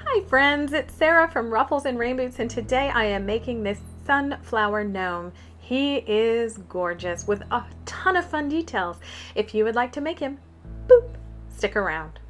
Hi friends, it's Sarah from Ruffles and Rainboots, and today I am making this sunflower gnome. He is gorgeous with a ton of fun details. If you would like to make him, boop, stick around.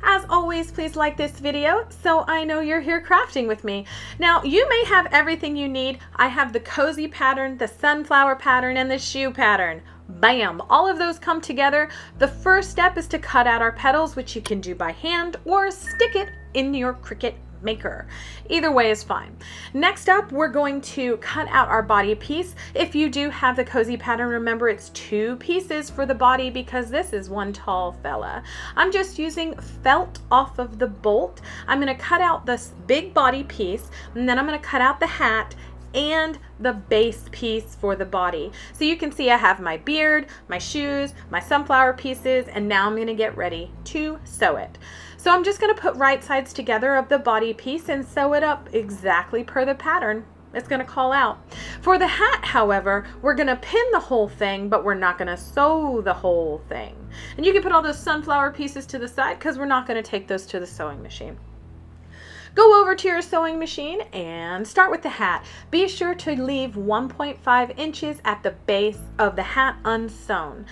As always, please like this video so I know you're here crafting with me. Now, you may have everything you need. I have the cozy pattern, the sunflower pattern, and the shoe pattern. Bam! All of those come together. The first step is to cut out our petals, which you can do by hand or stick it in your Cricut maker. Either way is fine. Next up, we're going to cut out our body piece. If you do have the cozy pattern, remember it's 2 pieces for the body because this is one tall fella. I'm just using felt off of the bolt. I'm going to cut out this big body piece, and then I'm going to cut out the hat and the base piece for the body. So you can see I have my beard, my shoes, my sunflower pieces, and now I'm going to get ready to sew it. So I'm just going to put right sides together of the body piece and sew it up exactly per the pattern it's going to call out. For the hat, however, we're going to pin the whole thing, but we're not going to sew the whole thing. And you can put all those sunflower pieces to the side because we're not going to take those to the sewing machine. Go over to your sewing machine and start with the hat. Be sure to leave 1.5 inches at the base of the hat unsewn.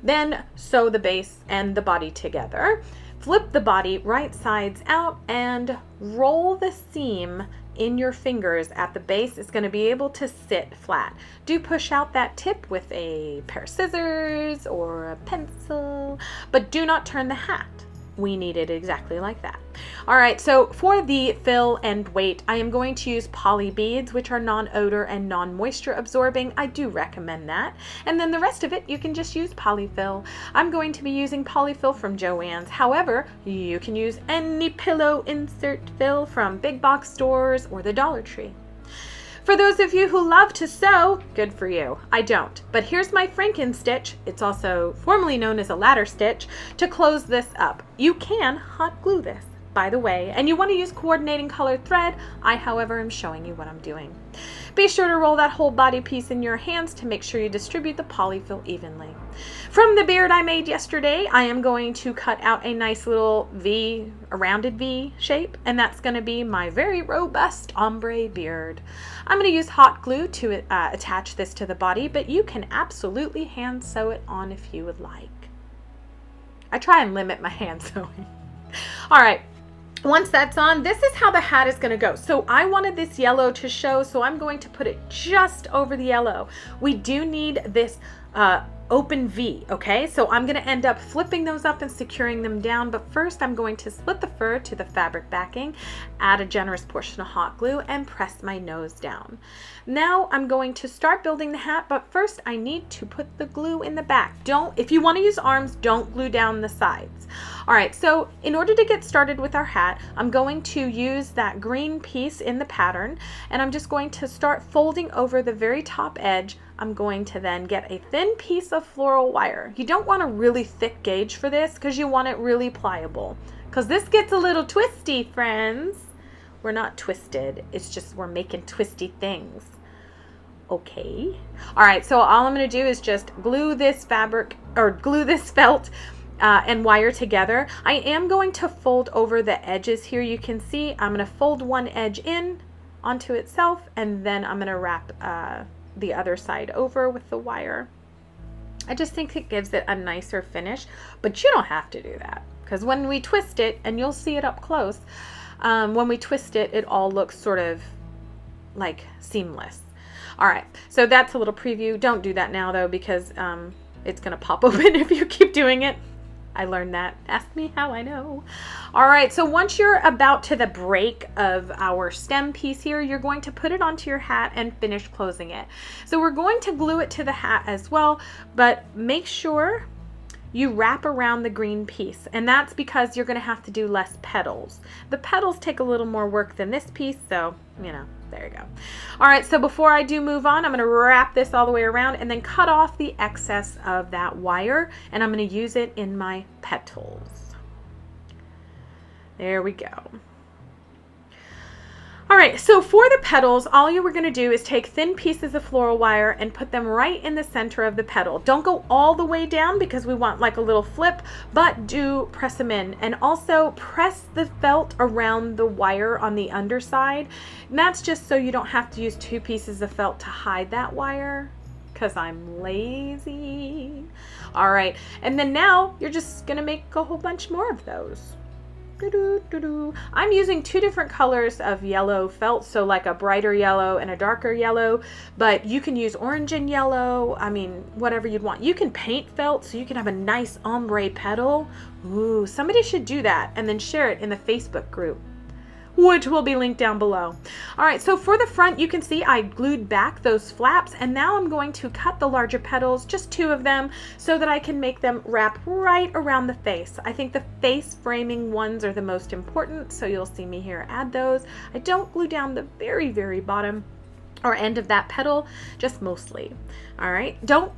Then sew the base and the body together. Flip the body right sides out and roll the seam in your fingers at the base. It's going to be able to sit flat. Do push out that tip with a pair of scissors or a pencil, but do not turn the hat. We need it exactly like that. All right, so for the fill and weight, I am going to use poly beads, which are non-odor and non-moisture absorbing. I do recommend that. And then the rest of it, you can just use polyfill. I'm going to be using polyfill from Joann's. However, you can use any pillow insert fill from big box stores or the Dollar Tree. For those of you who love to sew, good for you. I don't. But here's my Franken stitch. It's also formerly known as a ladder stitch to close this up. You can hot glue this, by the way, and you want to use coordinating colored thread. I, however, am showing you what I'm doing. Be sure to roll that whole body piece in your hands to make sure you distribute the polyfill evenly. From the beard I made yesterday, I am going to cut out a nice little V, a rounded V shape, and that's going to be my very robust ombre beard. I'm going to use hot glue to attach this to the body, but you can absolutely hand sew it on if you would like. I try and limit my hand sewing. All right. Once that's on, this is how the hat is going to go. So I wanted this yellow to show, so I'm going to put it just over the yellow. We do need this open V, okay? So I'm going to end up flipping those up and securing them down, but first I'm going to split the fur to the fabric backing, add a generous portion of hot glue, and press my nose down. Now I'm going to start building the hat, but first I need to put the glue in the back. If you want to use arms, don't glue down the sides. All right, so in order to get started with our hat, I'm going to use that green piece in the pattern, and I'm just going to start folding over the very top edge. I'm going to then get a thin piece of floral wire. You don't want a really thick gauge for this because you want it really pliable, because this gets a little twisty, friends. We're not twisted, it's just we're making twisty things. Okay. All right, so all I'm going to do is just glue this fabric or glue this felt and wire together. I am going to fold over the edges here. You can see I'm going to fold one edge in onto itself, and then I'm going to wrap the other side over with the wire. I just think it gives it a nicer finish, but you don't have to do that because when we twist it, and you'll see it up close, when we twist it, it all looks sort of like seamless. All right, so that's a little preview. Don't do that now though, because it's gonna pop open if you keep doing it. I learned that. Ask me how I know. All right, so once you're about to the break of our stem piece here, you're going to put it onto your hat and finish closing it. So we're going to glue it to the hat as well, but make sure you wrap around the green piece, and that's because you're going to have to do less petals. The petals take a little more work than this piece, so, you know, there you go. All right, so before I do move on, I'm going to wrap this all the way around and then cut off the excess of that wire, and I'm going to use it in my petals. There we go. All right, so for the petals, all you were going to do is take thin pieces of floral wire and put them right in the center of the petal. Don't go all the way down because we want like a little flip, but do press them in. And also press the felt around the wire on the underside. And that's just so you don't have to use 2 pieces of felt to hide that wire, because I'm lazy. All right, and then now you're just going to make a whole bunch more of those. I'm using 2 different colors of yellow felt, so like a brighter yellow and a darker yellow, but you can use orange and yellow. I mean, whatever you'd want. You can paint felt so you can have a nice ombre petal. Ooh, somebody should do that and then share it in the Facebook group, which will be linked down below. All right, so for the front, you can see I glued back those flaps, and now I'm going to cut the larger petals, just 2 of them, so that I can make them wrap right around the face. I think the face framing ones are the most important, so you'll see me here add those. I don't glue down the very, very bottom or end of that petal, just mostly. All right, don't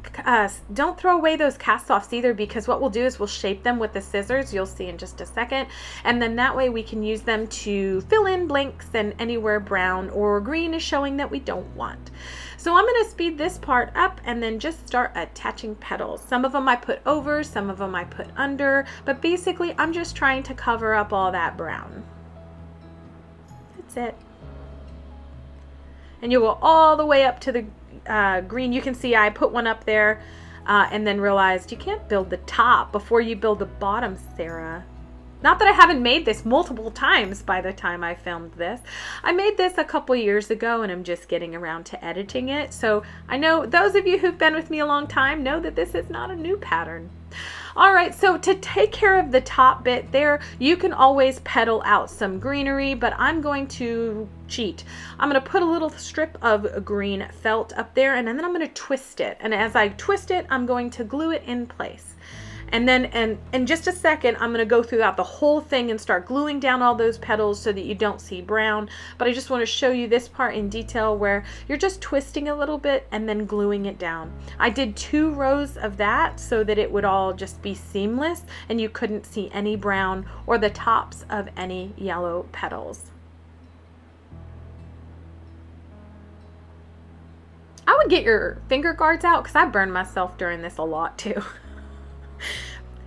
throw away those cast-offs either, because what we'll do is we'll shape them with the scissors. You'll see in just a second, and then that way we can use them to fill in blanks and anywhere brown or green is showing that we don't want. So I'm going to speed this part up and then just start attaching petals. Some of them I put over, some of them I put under, but basically I'm just trying to cover up all that brown. That's it. And you go all the way up to the green. You can see I put one up there and then realized you can't build the top before you build the bottom, Sarah. Not that I haven't made this multiple times by the time I filmed this. I made this a couple years ago and I'm just getting around to editing it. So I know those of you who've been with me a long time know that this is not a new pattern. All right, so to take care of the top bit there, you can always petal out some greenery, but I'm going to cheat. I'm going to put a little strip of green felt up there, and then I'm going to twist it. And as I twist it, I'm going to glue it in place. And then in just a second, I'm going to go throughout the whole thing and start gluing down all those petals so that you don't see brown. But I just want to show you this part in detail where you're just twisting a little bit and then gluing it down. I did 2 rows of that so that it would all just be seamless and you couldn't see any brown or the tops of any yellow petals. I would get your finger guards out because I burned myself during this a lot too.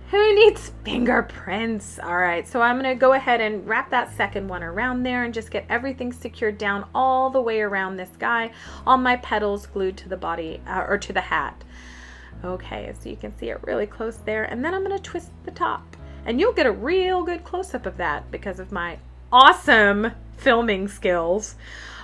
Who needs fingerprints? All right, so I'm going to go ahead and wrap that second one around there and just get everything secured down all the way around this guy. All my petals glued to the body or to the hat. Okay, so you can see it really close there. And then I'm going to twist the top. And you'll get a real good close-up of that because of my awesome filming skills.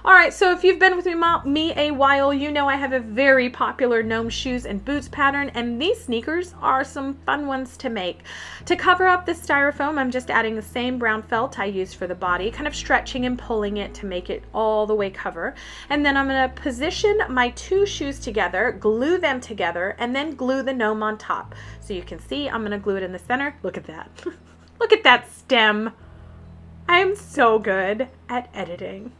All right, so if you've been with me a while, you know I have a very popular gnome shoes and boots pattern, and these sneakers are some fun ones to make. To cover up the styrofoam, I'm just adding the same brown felt I used for the body, kind of stretching and pulling it to make it all the way cover. And then I'm going to position my 2 shoes together, glue them together, and then glue the gnome on top. So you can see I'm going to glue it in the center. Look at that. Look at that stem. I am so good at editing.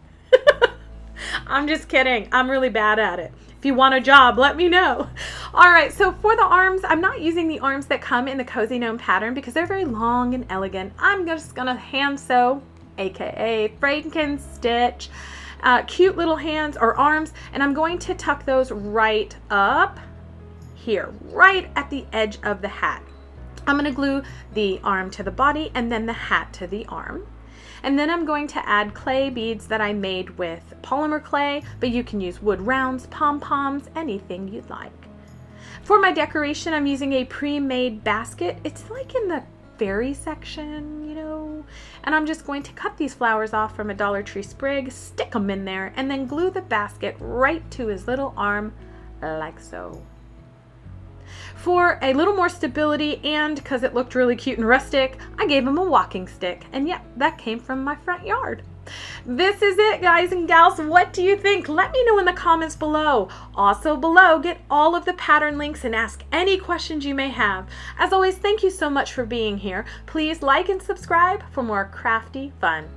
I'm just kidding. I'm really bad at it. If you want a job, let me know. All right, so for the arms, I'm not using the arms that come in the Cozy Gnome pattern because they're very long and elegant. I'm just gonna hand sew, AKA Franken stitch, cute little hands or arms, and I'm going to tuck those right up here, right at the edge of the hat. I'm gonna glue the arm to the body and then the hat to the arm. And then I'm going to add clay beads that I made with polymer clay, but you can use wood rounds, pom-poms, anything you'd like. For my decoration, I'm using a pre-made basket. It's like in the fairy section, you know, and I'm just going to cut these flowers off from a Dollar Tree sprig, stick them in there, and then glue the basket right to his little arm like so. For a little more stability and because it looked really cute and rustic, I gave him a walking stick. And yeah, that came from my front yard. This is it, guys and gals. What do you think? Let me know in the comments below. Also below, get all of the pattern links and ask any questions you may have. As always, thank you so much for being here. Please like and subscribe for more crafty fun.